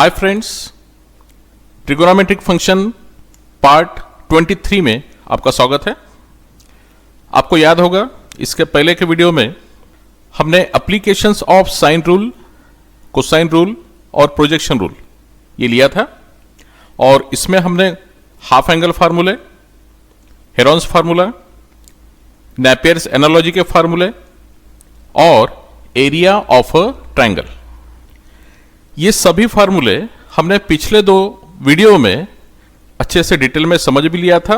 Hi friends, trigonometric function part 23 में आपका स्वागत है। आपको याद होगा इसके पहले के वीडियो में हमने applications of sine rule, cosine rule और प्रोजेक्शन रूल ये लिया था और इसमें हमने हाफ एंगल फार्मूले, हेरोन्स फार्मूला, नेपियर्स एनालॉजी के फार्मूले और एरिया ऑफ अ ट्रायंगल, ये सभी फार्मूले हमने पिछले दो वीडियो में अच्छे से डिटेल में समझ भी लिया था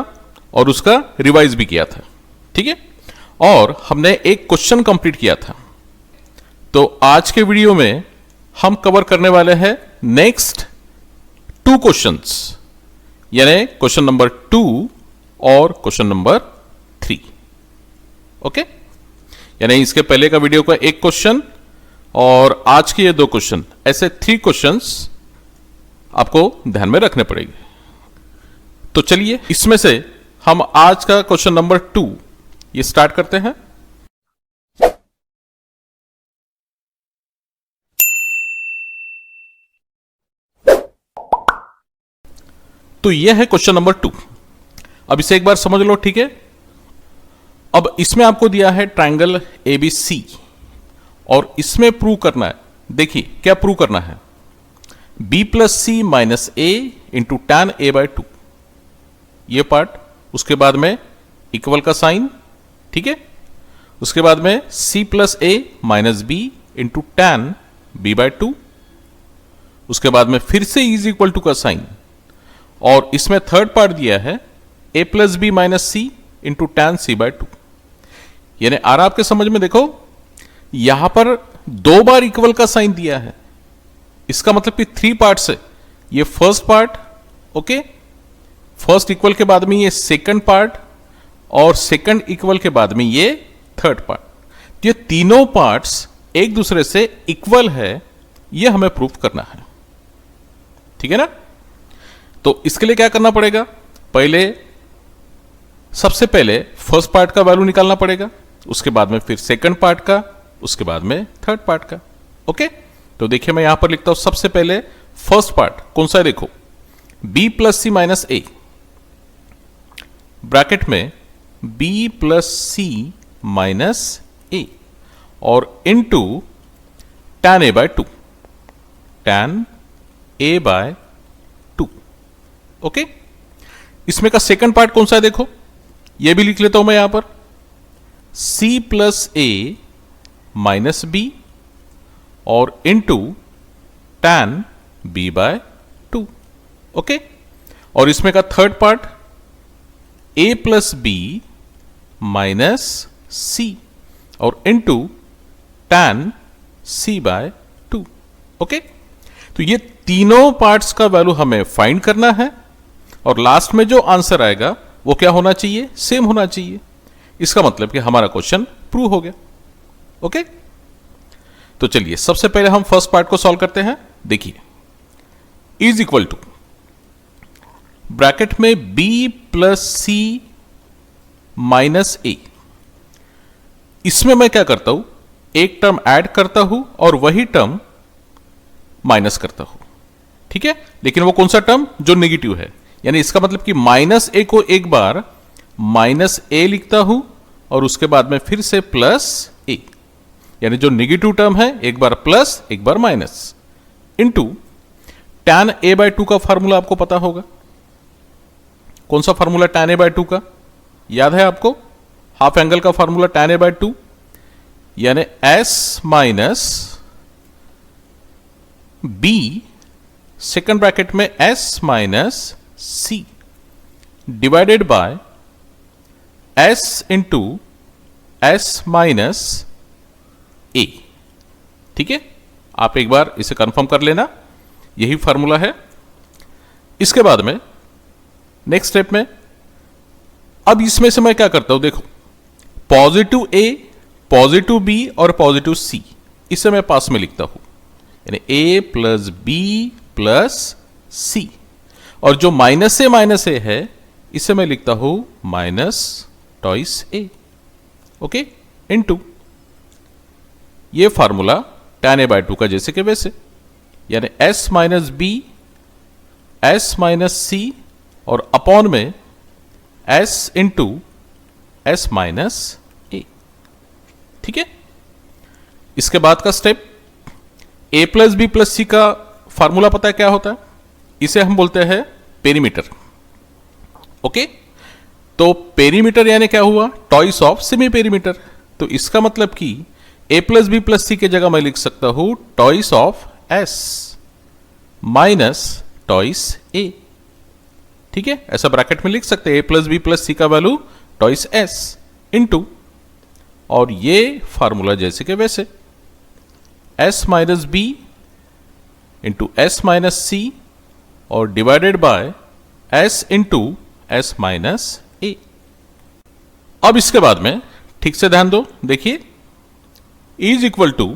और उसका रिवाइज भी किया था। ठीक है, और हमने एक क्वेश्चन कंप्लीट किया था। तो आज के वीडियो में हम कवर करने वाले हैं नेक्स्ट 2 क्वेश्चंस, यानी क्वेश्चन नंबर 2 और क्वेश्चन नंबर 3। ओके, यानी इसके पहले का वीडियो का एक क्वेश्चन और आज के ये 2 क्वेश्चन, ऐसे 3 क्वेश्चंस आपको ध्यान में रखने पड़ेंगे। तो चलिए इसमें से हम आज का क्वेश्चन नंबर 2 ये स्टार्ट करते हैं। तो यह है क्वेश्चन नंबर 2। अब इसे एक बार समझ लो, ठीक है। अब इसमें आपको दिया है ट्रायंगल ABC और इसमें प्रूव करना है। देखिए क्या प्रूव करना है, B plus C minus A into tan a by 2, ये पार्ट। उसके बाद में इक्वल का साइन, ठीक है। उसके बाद में C plus a minus b into tan b by 2। उसके बाद में फिर से इज इक्वल टू का साइन और इसमें थर्ड पार्ट दिया है A plus B minus C into tan c by 2। यानी आ रहा आपके समझ में, देखो यहां पर 2 बार इक्वल का साइन दिया है, इसका मतलब कि 3 पार्ट्स है। ये first part, okay, first equal के बाद में ये सेकंड पार्ट और सेकंड इक्वल के बाद में ये थर्ड पार्ट। ये तीनों पार्ट्स एक दूसरे से इक्वल है, ये हमें प्रूव करना है। ठीक है ना। तो इसके लिए क्या करना पड़ेगा, सबसे पहले फर्स्ट पार्ट का वैल्यू निकालना पड़ेगा, उसके बाद में फिर सेकंड पार्ट का, उसके बाद में थर्ड पार्ट का। ओके, तो देखिए मैं यहां पर लिखता हूं सबसे पहले फर्स्ट पार्ट कौन सा है, देखो B प्लस सी माइनस ए, ब्रैकेट में B plus C minus a और into tan a by 2, tan a by 2। Okay, इसमें का सेकंड पार्ट कौन सा है, देखो ये भी लिख लेता हूं मैं यहां पर, C plus a minus B और into tan b by 2। Okay, और इसमें का third part A plus B minus सी और into tan c by 2। Okay, तो ये तीनों पार्ट्स का वैल्यू हमें फाइंड करना है और लास्ट में जो आंसर आएगा वो क्या होना चाहिए, सेम होना चाहिए। इसका मतलब कि हमारा क्वेश्चन प्रूव हो गया। ओके, तो चलिए सबसे पहले हम फर्स्ट पार्ट को सॉल्व करते हैं। देखिए इज इक्वल टू ब्रैकेट में B प्लस सी माइनस ए, इसमें मैं क्या करता हूं, एक टर्म ऐड करता हूं और वही टर्म माइनस करता हूं। ठीक है, लेकिन वो कौन सा टर्म, जो नेगेटिव है। यानी इसका मतलब कि माइनस ए को एक बार माइनस ए लिखता हूं और उसके बाद में फिर से प्लस ए, यानी जो नेगेटिव टर्म है एक बार प्लस एक बार minus, into tan a by 2 का फार्मूला आपको पता होगा। कौन सा फार्मूला टैन ए बाय 2 का, याद है आपको, हाफ एंगल का फार्मूला टैन ए बाय 2, यानी S minus b, second bracket में s minus C divided by S into S minus a. ठीक है, आप एक बार इसे कंफर्म कर लेना, यही फार्मूला है। इसके बाद में नेक्स्ट स्टेप में अब इसमें से मैं क्या करता हूं, देखो पॉजिटिव ए, पॉजिटिव बी और पॉजिटिव सी, इसे मैं पास में लिखता हूं, यानी ए प्लस बी प्लस सी, और जो माइनस ए है इसे मैं लिखता हूं minus twice a. Okay, into ये फार्मूला tan a/2 का जैसे के वैसे, यानी s minus b, s minus सी और अपॉन में s into s minus a. ठीक है, इसके बाद का step, a plus B plus सी का फॉर्मूला पता है क्या होता है? इसे हम बोलते हैं पेरीमीटर। ओके, तो पेरीमीटर यानी क्या हुआ? Twice of semi perimeter. तो इसका मतलब कि a plus B plus C की जगह मैं लिख सकता हूं twice of s minus twice a। ठीक है, ऐसा ब्रैकेट में लिख सकते हैं a प्लस बी प्लस सी का वैल्यू टॉइस s इंटू, और ये फार्मूला जैसे के वैसे s minus b into s minus सी और divided by s into s minus a. अब इसके बाद में ठीक से ध्यान दो, देखिए is equal to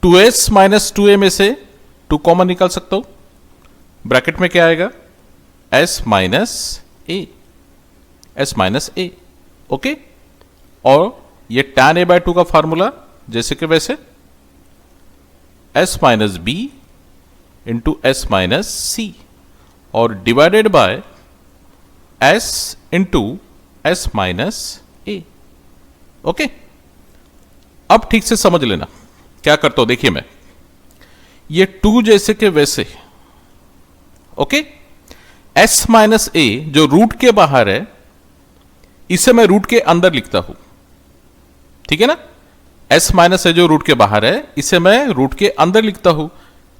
2s minus 2a में से 2 कॉमन निकाल सकता हूं, ब्रैकेट में क्या आएगा? s minus a, s minus a. Okay, और ये tan a बाय 2 का फार्मूला जैसे कि वैसे s minus b into s minus सी और divided by s into s minus a. Okay, अब ठीक से समझ लेना क्या करता हूं, देखिए मैं ये 2 जैसे के वैसे, ओके, s माइनस ए जो रूट के बाहर है इसे मैं रूट के अंदर लिखता हूं। ठीक है ना, s माइनस ए जो रूट के बाहर है इसे मैं रूट के अंदर लिखता हूं।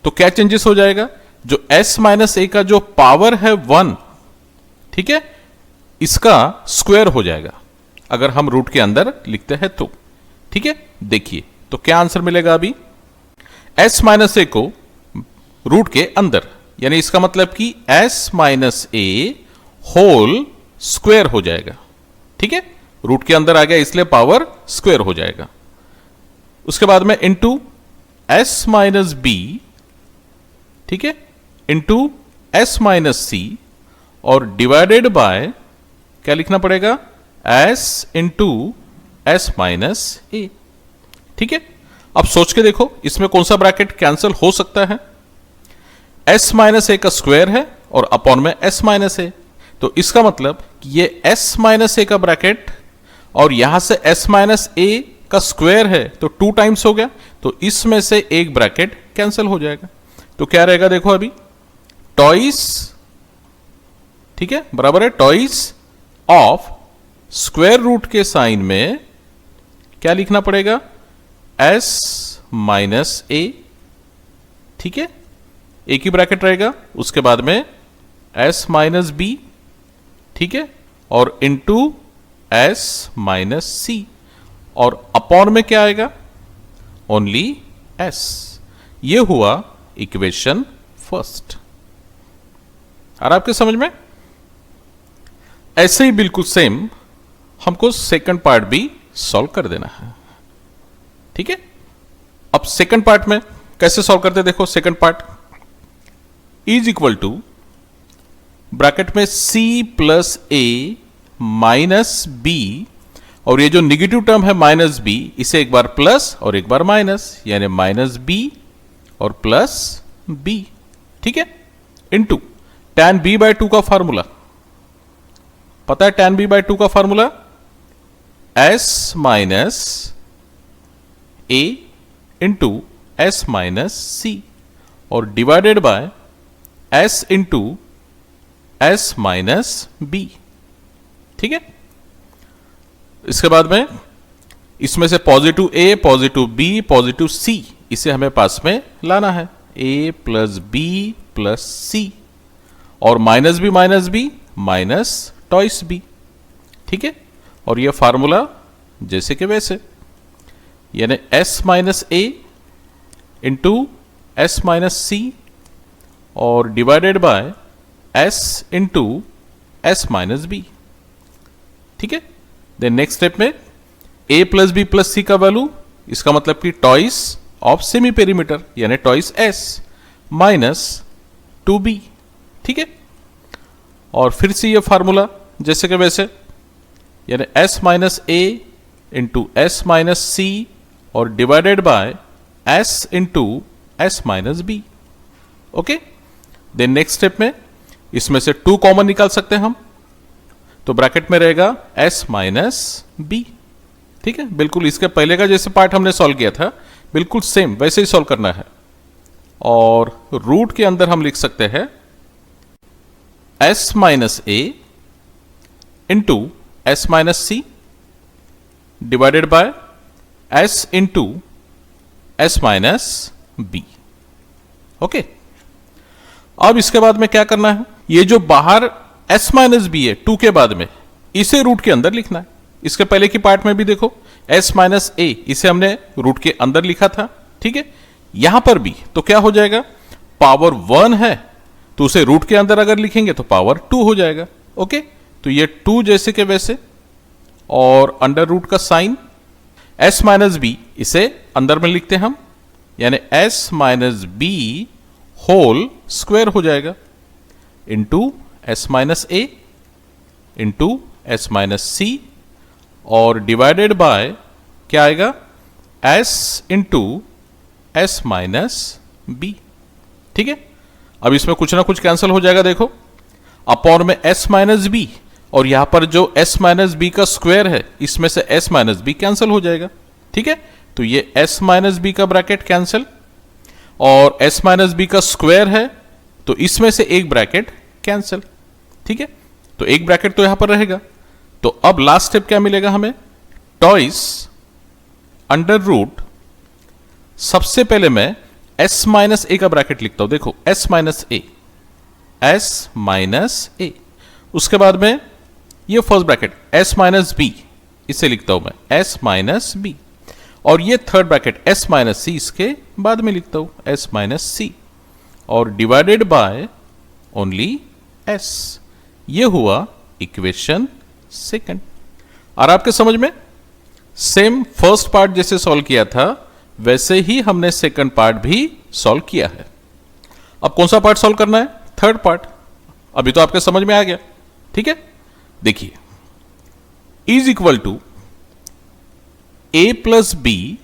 तो क्या चेंजेस हो जाएगा? जो s माइनस ए का जो पावर है 1, ठीक है, इसका स्क्वायर हो जाएगा अगर हम रूट के अंदर लिखते हैं तो। ठीक है, देखिए तो क्या आंसर मिलेगा अभी? s माइनस ए को रूट के अंदर, यानी इसका मतलब कि s minus A whole square हो जाएगा। ठीक है, रूट के अंदर आ गया इसलिए पावर स्क्वायर हो जाएगा। उसके बाद में इंटू s माइनस बी, ठीक है, इंटू s माइनस सी और डिवाइडेड बाय क्या लिखना पड़ेगा? s into s minus a. ठीक है, अब सोच के देखो इसमें कौन सा ब्रैकेट कैंसिल हो सकता है? s माइनस ए का स्क्वायर है और अपॉन में s माइनस ए, तो इसका मतलब कि ये s माइनस ए का ब्रैकेट और यहां से s माइनस ए का स्क्वायर है तो 2 टाइम्स हो गया, तो इसमें से एक ब्रैकेट कैंसिल हो जाएगा। तो क्या रहेगा देखो अभी, टॉइस, ठीक है, बराबर है टॉइस ऑफ स्क्वायर रूट के साइन में क्या लिखना पड़ेगा? s minus a. ठीक है, एक ही ब्रैकेट रहेगा, उसके बाद में s माइनस बी, ठीक है, और इंटू s माइनस सी और अपॉन में क्या आएगा? Only s। ये हुआ इक्वेशन फर्स्ट। और आपके समझ में? ऐसे ही बिल्कुल सेम हमको सेकंड पार्ट भी सॉल्व कर देना है। ठीक है, अब सेकंड पार्ट में कैसे सॉल्व करते हैं देखो। Second part is equal to bracket में c plus a minus B, और ये जो निगेटिव टर्म है माइनस बी इसे एक बार प्लस और एक बार माइनस, यानी माइनस बी और प्लस बी। ठीक है, इंटू tan b बाय 2 का फार्मूला पता है? tan b बाय 2 का फार्मूला s माइनस ए इंटू s माइनस सी और divided by s into s minus B. ठीक है, इसके बाद में इसमें से positive a, positive b, positive c इसे हमें पास में लाना है, a प्लस बी प्लस सी और minus B minus twice B. ठीक है, और ये फार्मूला जैसे कि वैसे, यानी s माइनस ए इंटू s माइनस सी और divided by s into s minus B. ठीक है, देन नेक्स्ट स्टेप में a प्लस बी प्लस सी का वैल्यू, इसका मतलब कि टॉइस ऑफ सेमी पेरीमीटर यानी टॉइस s माइनस 2b। ठीक है, और फिर से ये फार्मूला जैसे कि वैसे, यानी s माइनस ए इंटू s माइनस सी और divided by s into S minus B. Okay, then next step में इसमें से 2 कॉमन निकाल सकते हैं हम, तो ब्रैकेट में रहेगा एस माइनस बी। ठीक है, बिल्कुल इसके पहले का जैसे पार्ट हमने सॉल्व किया था बिल्कुल सेम वैसे ही सॉल्व करना है। और रूट के अंदर हम लिख सकते हैं S minus A into S minus C divided by S into S minus B. Okay, अब इसके बाद में क्या करना है, ये जो बाहर एस माइनस बी है 2 के बाद में, इसे रूट के अंदर लिखना है। इसके पहले की पार्ट में भी देखो एस माइनस ए, इसे हमने रूट के अंदर लिखा था। ठीक है, यहां पर भी तो क्या हो जाएगा, पावर 1 है तो उसे रूट के अंदर अगर लिखेंगे तो पावर 2 हो जाएगा। ओके, तो ये 2 जैसे के वैसे, और अंडर रूट का साइन एस माइनस बी इसे अंदर में लिखते हैं हम, यानी S minus B whole square हो जाएगा इंटू एस माइनस ए इंटू एस माइनस सी, और डिवाइडेड बाय क्या आएगा, S into S minus B. ठीक है, अब इसमें कुछ ना कुछ कैंसिल हो जाएगा, देखो अपॉन में एस माइनस बी, और यहां पर जो एस माइनस बी का स्क्वायर है इसमें से एस माइनस बी कैंसिल हो जाएगा। ठीक है, तो ये एस माइनस बी का ब्रैकेट कैंसिल, और एस माइनस बी का स्क्वायर है तो इसमें से एक ब्रैकेट कैंसिल। ठीक है, तो एक ब्रैकेट तो यहां पर रहेगा। तो अब लास्ट स्टेप क्या मिलेगा हमें, टॉइस अंडर रूट, सबसे पहले मैं एस माइनस ए का ब्रैकेट लिखता हूं, देखो S minus A, S minus A, उसके बाद में ये first bracket S minus B, इसे लिखता हूं मैं एस माइनस बी, और ये third bracket S minus C इसके बाद में लिखता हूं एस माइनस सी, और डिवाइडेड बाय ओनली एस। ये हुआ इक्वेशन सेकंड। और आपके समझ में सेम फर्स्ट पार्ट जैसे सॉल्व किया था वैसे ही हमने सेकंड पार्ट भी सॉल्व किया है। अब कौन सा पार्ट सॉल्व करना है, थर्ड पार्ट। अभी तो आपके समझ में आ गया। ठीक है, देखिए is equal to A plus B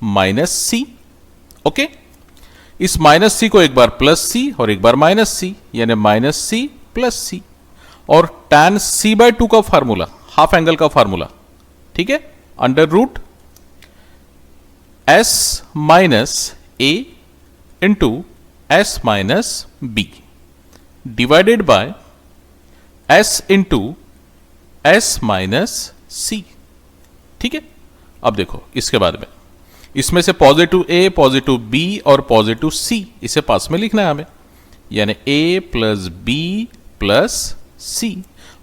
minus C. Okay, इस माइनस सी को एक बार प्लस सी और एक बार माइनस सी, यानी माइनस सी प्लस सी, और tan c/2 का फार्मूला, हाफ एंगल का फार्मूला। ठीक है, under root s minus A into S minus b divided by S into S minus सी। ठीक है, अब देखो इसके बाद में इसमें से पॉजिटिव ए, पॉजिटिव बी और पॉजिटिव सी इसे पास में लिखना है हमें, यानी ए प्लस बी प्लस सी,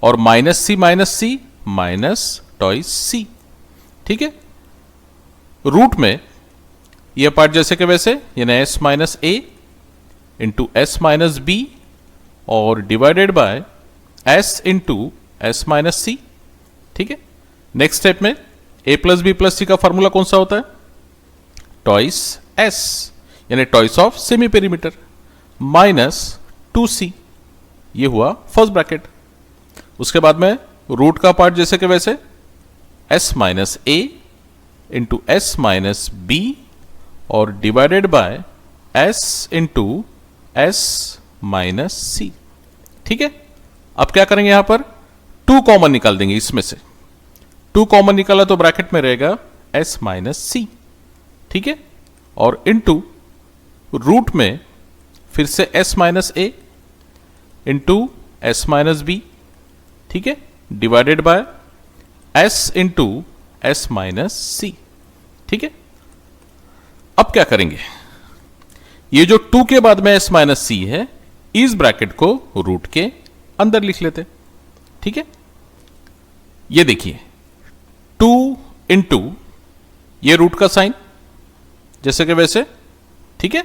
और minus c minus twice c. ठीक है, रूट में यह पार्ट जैसे के वैसे, यानी एस माइनस ए इंटू एस माइनस बी, और divided by S into S minus सी। ठीक है, नेक्स्ट स्टेप में ए प्लस बी प्लस सी का फॉर्मूला कौन सा होता है, टॉइस एस, यानी twice of semi perimeter, minus 2c। ये हुआ फर्स्ट ब्रैकेट। उसके बाद में रूट का पार्ट जैसे के वैसे एस माइनस ए इंटू एस माइनस बी, और divided by S into S minus सी। ठीक है, अब क्या करेंगे, यहां पर 2 कॉमन निकाल देंगे, इसमें से 2 कॉमन निकाला तो ब्रैकेट में रहेगा एस माइनस सी। ठीक है, और इंटू रूट में फिर से एस माइनस ए इंटू एस माइनस बी। ठीक है, divided by S into S minus सी। ठीक है, अब क्या करेंगे, ये जो 2 के बाद में एस माइनस सी है, इस ब्रैकेट को रूट के अंदर लिख लेते। ठीक है, ये देखिए 2 इंटू ये रूट का साइन जैसे कि वैसे। ठीक है,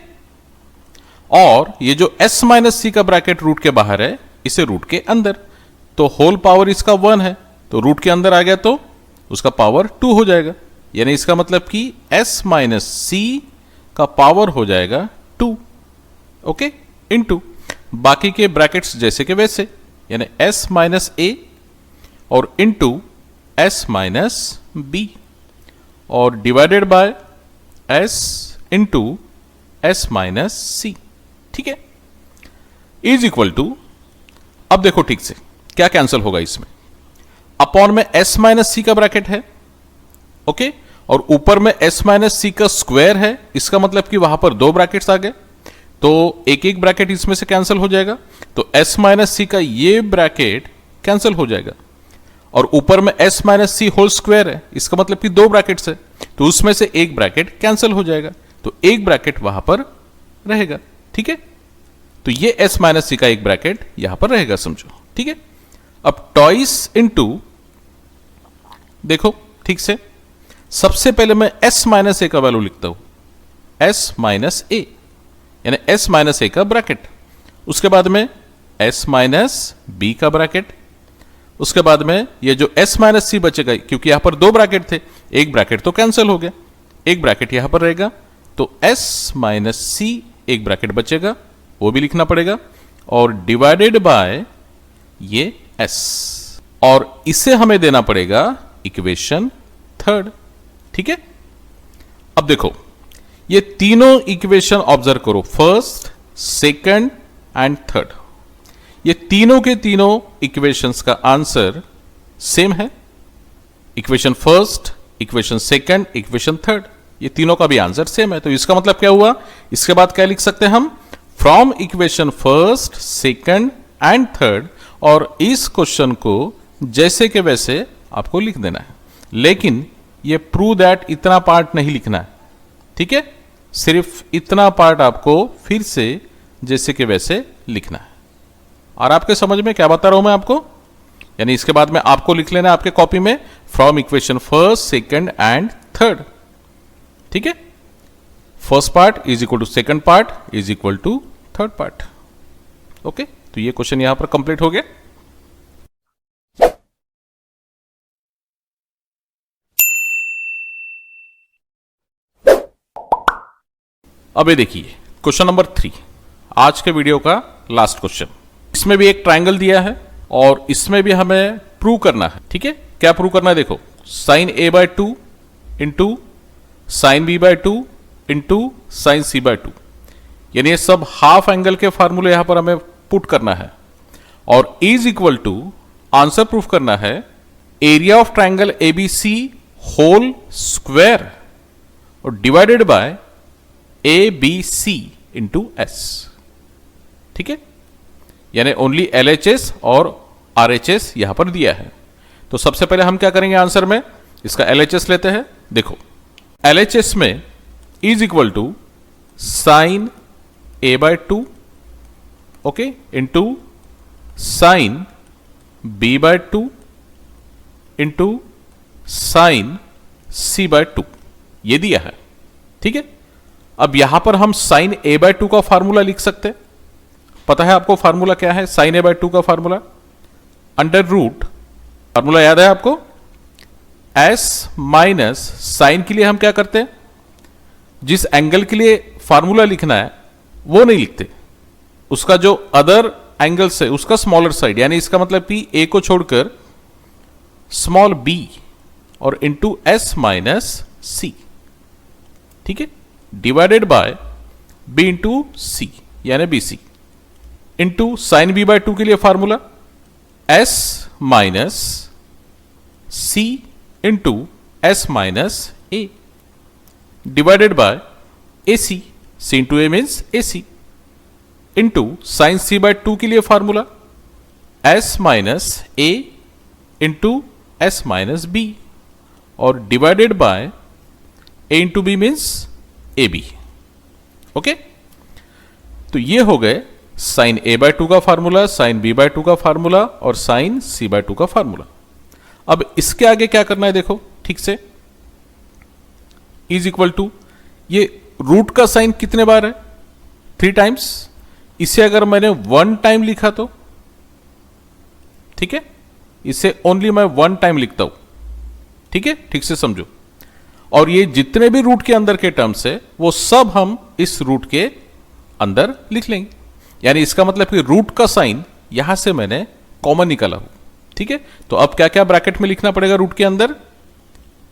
और ये जो s माइनस सी का ब्रैकेट रूट के बाहर है, इसे रूट के अंदर, तो होल पावर इसका 1 है, तो रूट के अंदर आ गया तो उसका पावर 2 हो जाएगा, यानी इसका मतलब कि s माइनस सी का पावर हो जाएगा 2। ओके, इनटू बाकी के ब्रैकेट्स जैसे के वैसे, यानी s माइनस ए और इनटू s माइनस बी, और divided by s into S minus सी, ठीक है, इज इक्वल टू, अब देखो ठीक से क्या कैंसिल होगा इसमें, अपॉन में एस माइनस सी का ब्रैकेट है, ओके, और ऊपर में एस माइनस सी का स्क्वायर है, इसका मतलब कि वहां पर दो ब्रैकेट्स आ गए, तो एक एक ब्रैकेट इसमें से कैंसिल हो जाएगा, तो एस माइनस सी का ये ब्रैकेट कैंसिल हो जाएगा, और ऊपर में s minus C whole square है, इसका मतलब कि दो ब्रैकेट्स है, तो उसमें से एक ब्रैकेट कैंसिल हो जाएगा, तो एक ब्रैकेट वहां पर रहेगा, ठीक है, तो ये एस माइनस सी का एक ब्रैकेट यहां पर रहेगा, समझो, ठीक है। अब टॉइस इनटू, देखो ठीक से, सबसे पहले मैं एस माइनस ए का वैल्यू लिखता हूं, एस माइनस ए, यानी एस माइनस ए का ब्रैकेट, उसके बाद में एस माइनस बी का ब्रैकेट, उसके बाद में ये जो एस माइनस सी बचेगा, क्योंकि यहां पर दो ब्रैकेट थे, एक ब्रैकेट तो कैंसिल हो गया, एक ब्रैकेट यहां पर रहेगा, तो एस माइनस सी एक ब्रैकेट बचेगा, वो भी लिखना पड़ेगा, और डिवाइडेड बाय ये एस, और इसे हमें देना पड़ेगा इक्वेशन थर्ड, ठीक है। अब देखो ये तीनों इक्वेशन ऑब्जर्व करो, फर्स्ट, सेकंड एंड थर्ड, ये तीनों के तीनों इक्वेशंस का आंसर सेम है, equation first, equation second, equation third, ये तीनों का भी आंसर सेम है, तो इसका मतलब क्या हुआ, इसके बाद क्या लिख सकते हैं हम, from equation first, second and third, और इस क्वेश्चन को जैसे के वैसे आपको लिख देना है, लेकिन ये प्रूव दैट इतना पार्ट नहीं लिखना है, ठीक है, सिर्फ इतना पार्ट आपको फिर से जैसे के वैसे लिखना है। और आपके समझ में क्या बता रहा हूं मैं आपको, यानी इसके बाद में आपको लिख लेना है आपके कॉपी में from equation first, second and third, ठीक है, first part is equal to second part is equal to third part, okay, तो ये क्वेश्चन यहां पर कंप्लीट हो गया। अब ये देखिए क्वेश्चन नंबर 3, आज के वीडियो का लास्ट क्वेश्चन, इसमें भी एक ट्रायंगल दिया है और इसमें भी हमें प्रूव करना है, ठीक है, क्या प्रूव करना है, देखो, sine A by 2 into sine B by 2 into sine C by 2, यानी ये सब हाफ एंगल के फार्मूले यहां पर हमें पुट करना है, और is equal to, answer proof करना है, area of triangle ABC whole square और divided by a b C into s, ठीक है, यानी ओनली एलएचएस और आरएचएस यहां पर दिया है, तो सबसे पहले हम क्या करेंगे आंसर में, इसका एलएचएस लेते हैं, देखो एलएचएस में is equal to sine A by 2, okay, into sine B by 2 into sine C by 2, ये दिया है, ठीक है। अब यहां पर हम साइन ए बाय 2 का फार्मूला लिख सकते हैं, पता है आपको फार्मूला क्या है, साइन ए बाय 2 का फार्मूला, अंडर रूट, फार्मूला याद है आपको, एस माइनस, साइन के लिए हम क्या करते हैं, जिस एंगल के लिए फार्मूला लिखना है वो नहीं लिखते, उसका जो अदर एंगल से उसका स्मॉलर साइड, यानी इसका मतलब कि ए को छोड़कर स्मॉल बी और इंटू एस माइनस सी, ठीक है, divided by B into C यानी B C, into sine B by 2 के लिए formula S minus C into S minus A, divided by A C, C into A means A C, into sine C by 2 के लिए formula S minus ए into S minus B, और divided by A into B means A B, okay. तो ये हो गए sign A by 2 का formula, sine B by 2 का formula और साइन सी बाय 2 का फार्मूला। अब इसके आगे क्या करना है, देखो ठीक से, इज इक्वल टू, ये रूट का साइन कितने बार है, 3 टाइम्स, इसे अगर मैंने 1 टाइम लिखा तो, ठीक है, इसे ओनली मैं 1 टाइम लिखता हूं, ठीक है, ठीक से समझो, और ये जितने भी रूट के अंदर के टर्म्स है वो सब हम इस रूट के अंदर लिख लेंगे, यानी इसका मतलब कि रूट का साइन यहां से मैंने कॉमन निकाला हूं, ठीक है। तो अब क्या क्या ब्रैकेट में लिखना पड़ेगा रूट के अंदर,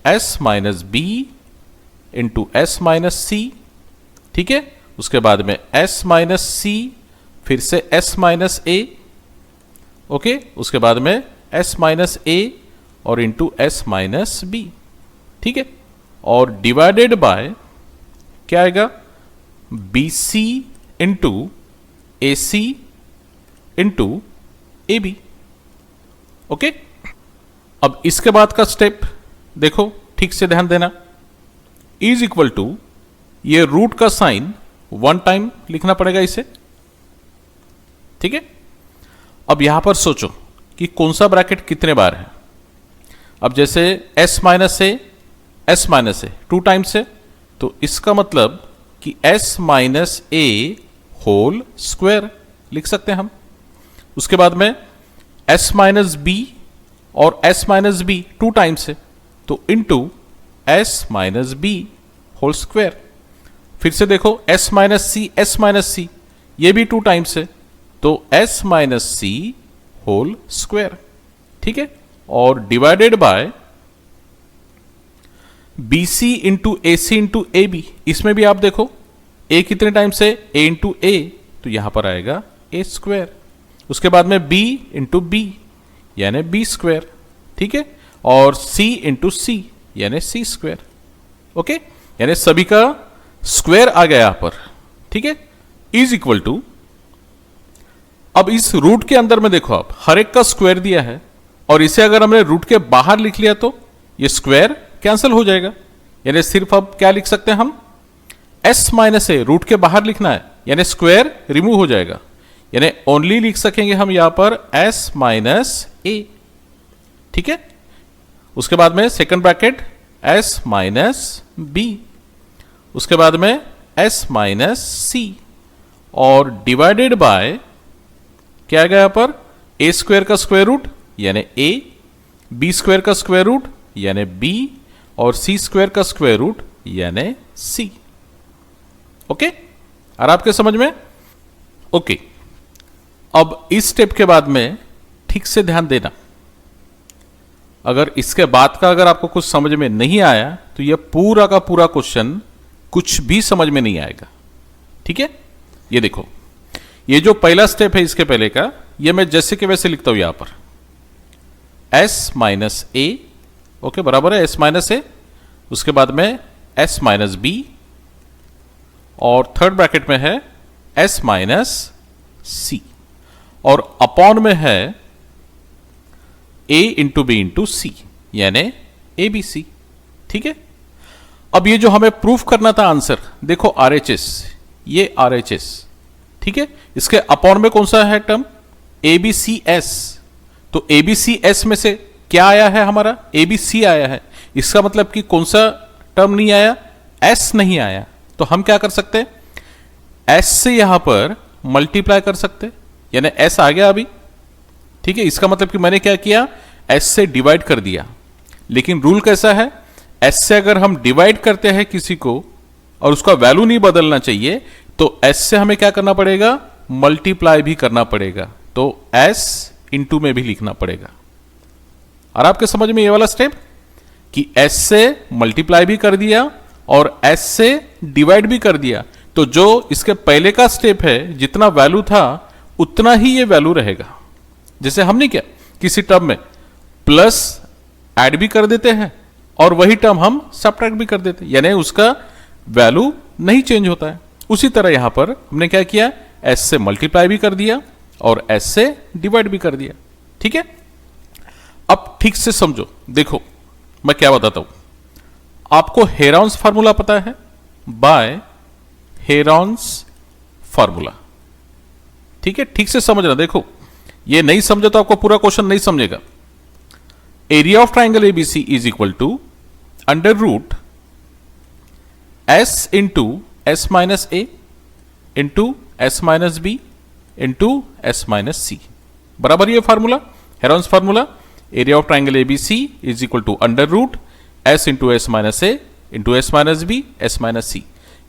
s minus b into S minus सी, ठीक है, उसके बाद में s माइनस सी, फिर से s माइनस ए, ओके, उसके बाद में s माइनस ए और इंटू s माइनस बी, ठीक है, और डिवाइडेड बाय क्या आएगा, B C into A C into A B, okay. अब इसके बाद का स्टेप देखो, ठीक से ध्यान देना, इज इक्वल टू ये रूट का साइन 1 टाइम लिखना पड़ेगा इसे, ठीक है। अब यहां पर सोचो कि कौन सा ब्रैकेट कितने बार है। अब जैसे s माइनस ए 2 टाइम्स है, तो इसका मतलब कि s minus A whole square लिख सकते हैं हम। उसके बाद में s माइनस बी और s माइनस बी 2 टाइम्स है, तो into s minus B whole square. फिर से देखो s माइनस सी ये भी 2 टाइम्स है, तो s minus C whole square, ठीक है, और divided by B C into A C into A B. इसमें भी आप देखो a कितने टाइम्स है, a इंटू ए, तो यहां पर आएगा a स्क्वायर। उसके बाद में b इंटू बी यानी बी स्क्वायर, ठीक है, और c इंटू सी यानी सी स्क्वायर, ओके, यानी सभी का स्क्वायर आ गया यहां पर, ठीक है, इज इक्वल टू। अब इस रूट के अंदर में देखो आप हर एक का स्क्वायर दिया है, और इसे अगर हमने रूट के बाहर लिख लिया तो ये स्क्वायर कैंसिल हो जाएगा, यानी सिर्फ अब क्या लिख सकते हैं हम, s माइनस ए रूट के बाहर लिखना है, यानी स्क्वायर रिमूव हो जाएगा, यानी ओनली लिख सकेंगे हम यहां पर s माइनस ए, ठीक है। उसके बाद में second bracket s minus B, उसके बाद में s माइनस सी, और डिवाइडेड बाय क्या आ गया यहां पर, a स्क्वायर का स्क्वायर रूट यानी a, b स्क्वायर का स्क्वायर रूट यानी b, और c स्क्वायर का स्क्वायर रूट यानी c, ओके। और आपके समझ में, ओके। अब इस स्टेप के बाद में ठीक से ध्यान देना, अगर इसके बाद का अगर आपको कुछ समझ में नहीं आया तो यह पूरा का पूरा क्वेश्चन कुछ भी समझ में नहीं आएगा, ठीक है। ये देखो, ये जो पहला स्टेप है इसके पहले का, ये मैं जैसे के वैसे लिखता हूं यहां पर s माइनस ए, ओके, बराबर है s माइनस ए, उसके बाद में s माइनस बी, और थर्ड ब्रैकेट में है s माइनस सी, और अपॉन में है a into B into C यानी ए बी सी, ठीक है। अब ये जो हमें प्रूफ करना था आंसर, देखो RHS, ये RHS, ठीक है, इसके अपॉन में कौन सा है टर्म, ABCS, तो ABCS में से क्या आया है हमारा, ABC आया है, इसका मतलब कि कौन सा टर्म नहीं आया, S नहीं आया, तो हम क्या कर सकते हैं, S से यहां पर मल्टीप्लाई कर सकते, यानी S आ गया अभी, ठीक है। इसका मतलब कि मैंने क्या किया, S से डिवाइड कर दिया, लेकिन रूल कैसा है, S से अगर हम डिवाइड करते हैं किसी को और उसका वैल्यू नहीं बदलना चाहिए, तो S से हमें क्या करना पड़ेगा, मल्टीप्लाई भी करना पड़ेगा, तो S इंटू में भी लिखना पड़ेगा। और आपके समझ में ये वाला स्टेप कि S से मल्टीप्लाई भी कर दिया और S से डिवाइड भी कर दिया, तो जो इसके पहले का स्टेप है जितना वैल्यू था उतना ही ये वैल्यू रहेगा। जैसे हमने क्या, किसी टर्म में प्लस ऐड भी कर देते हैं और वही टर्म हम सबट्रैक्ट भी कर देते हैं, यानी उसका वैल्यू नहीं चेंज होता है। उसी तरह यहां पर हमने क्या किया, S से मल्टीप्लाई भी कर दिया और S से डिवाइड भी कर दिया, ठीक है। अब ठीक से समझो, देखो मैं क्या बताता हूं, आपको हेरॉन्स फार्मूला पता है, बाय हेरॉन्स फार्मूला, ठीक है, ठीक से समझना। देखो ये नहीं समझे तो आपको पूरा क्वेश्चन नहीं समझेगा। Area of triangle ABC is equal to under root s into S minus A into S minus b into S minus c, बराबर ये formula, Heron's formula. Area of triangle ABC is equal to under root s into S minus A into S minus b s minus c.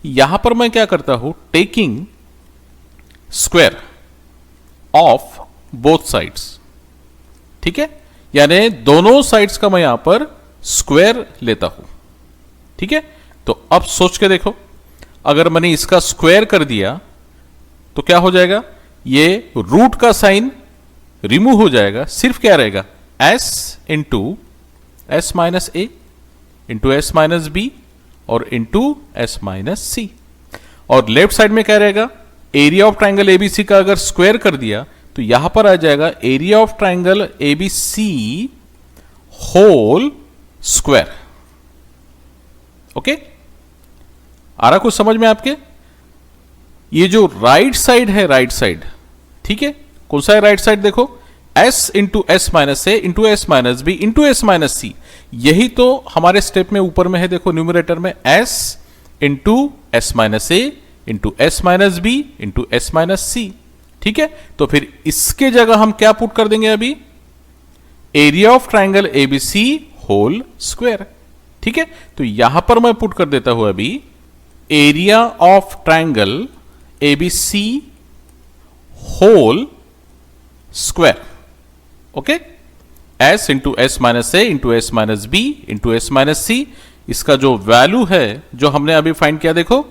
यहां पर मैं क्या करता हूं, taking square of both sides, ठीक है, यानी दोनों साइड्स का मैं यहां पर स्क्वायर लेता हूं, ठीक है। तो अब सोच के देखो, अगर मैंने इसका स्क्वायर कर दिया तो क्या हो जाएगा, ये रूट का साइन रिमूव हो जाएगा, सिर्फ क्या रहेगा s इंटू एस माइनस ए इंटू एस माइनस बी और इंटू एस माइनस सी। और लेफ्ट साइड में क्या रहेगा, एरिया ऑफ ट्राइंगल एबीसी का अगर स्क्वायर कर दिया तो यहां पर आ जाएगा area of triangle ABC whole square. Okay, आ रहा कुछ समझ में आपके? ये जो राइट साइड है, राइट साइड, ठीक है, कौन सा है राइट साइड, देखो s इंटू एस माइनस ए into S minus b into S minus c, यही तो हमारे स्टेप में ऊपर में है, देखो न्यूमरेटर में s इंटू एस माइनस ए into S minus b into S minus सी। ठीक है, तो फिर इसके जगह हम क्या पुट कर देंगे अभी, area of triangle ABC whole square. ठीक है, तो यहां पर मैं पुट कर देता हूं अभी area of triangle ABC whole square. Okay, s into S minus A into S minus b into S minus c, इसका जो वैल्यू है जो हमने अभी फाइंड किया, देखो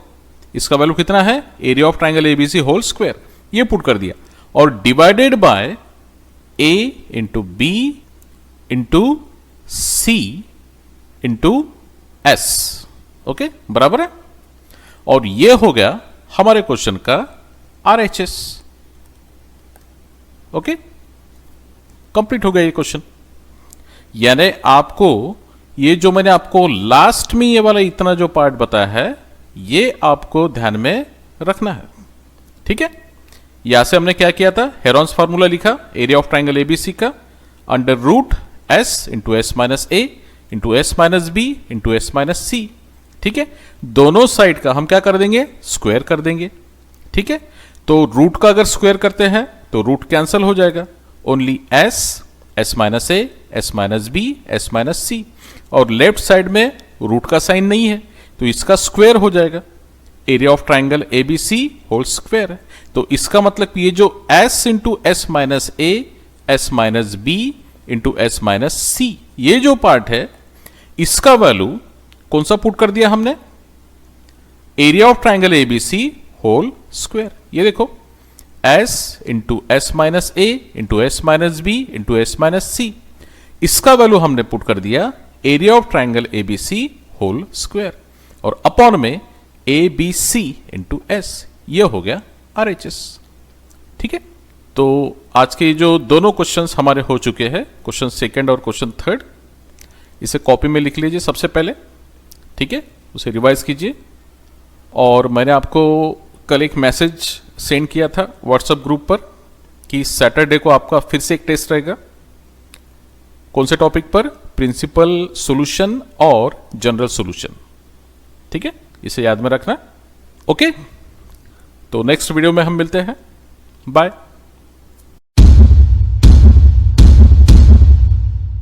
इसका वैल्यू कितना है, area of triangle ABC whole square, ये पुट कर दिया, और divided by a into B into C into S. ओके, बराबर है, और ये हो गया हमारे क्वेश्चन का RHS। ओके, कंप्लीट हो गया ये क्वेश्चन। यानी आपको ये जो मैंने आपको लास्ट में ये वाला इतना जो पार्ट बताया है, ये आपको ध्यान में रखना है। ठीक है, यहां से हमने क्या किया था, हेरॉन्स फार्मूला लिखा एरिया ऑफ ट्राइंगल एबीसी का, under root s into S minus ए into S minus b into S minus सी। ठीक है, दोनों साइड का हम क्या कर देंगे, स्क्वायर कर देंगे। ठीक है, तो रूट का अगर स्क्वायर करते हैं तो रूट कैंसिल हो जाएगा, only s, s minus a, s minus b, s minus सी, और लेफ्ट साइड में रूट का साइन नहीं है तो इसका स्क्वायर हो जाएगा, area of triangle ABC whole square है। तो इसका मतलब ये जो s इंटू एस माइनस ए, S minus b into S minus c, ये जो पार्ट है इसका वैल्यू कौन सा पुट कर दिया हमने, area of triangle ABC whole square. ये देखो s इंटू एस माइनस ए into S minus b into S minus c, इसका वैल्यू हमने पुट कर दिया area of triangle ABC whole square, और अपॉन में a b C into s, ये हो गया RHS। ठीक है, तो आज के जो दोनों क्वेश्चंस हमारे हो चुके हैं, क्वेश्चन सेकंड और क्वेश्चन थर्ड, इसे कॉपी में लिख लीजिए सबसे पहले। ठीक है, उसे रिवाइज कीजिए। और मैंने आपको कल एक मैसेज सेंड किया था व्हाट्सएप ग्रुप पर कि सैटरडे को आपका फिर से एक टेस्ट रहेगा। कौन से टॉपिक पर, प्रिंसिपल सॉल्यूशन और जनरल सॉल्यूशन। ठीक है, इसे याद में रखना। ओके, तो नेक्स्ट वीडियो में हम मिलते हैं, बाय।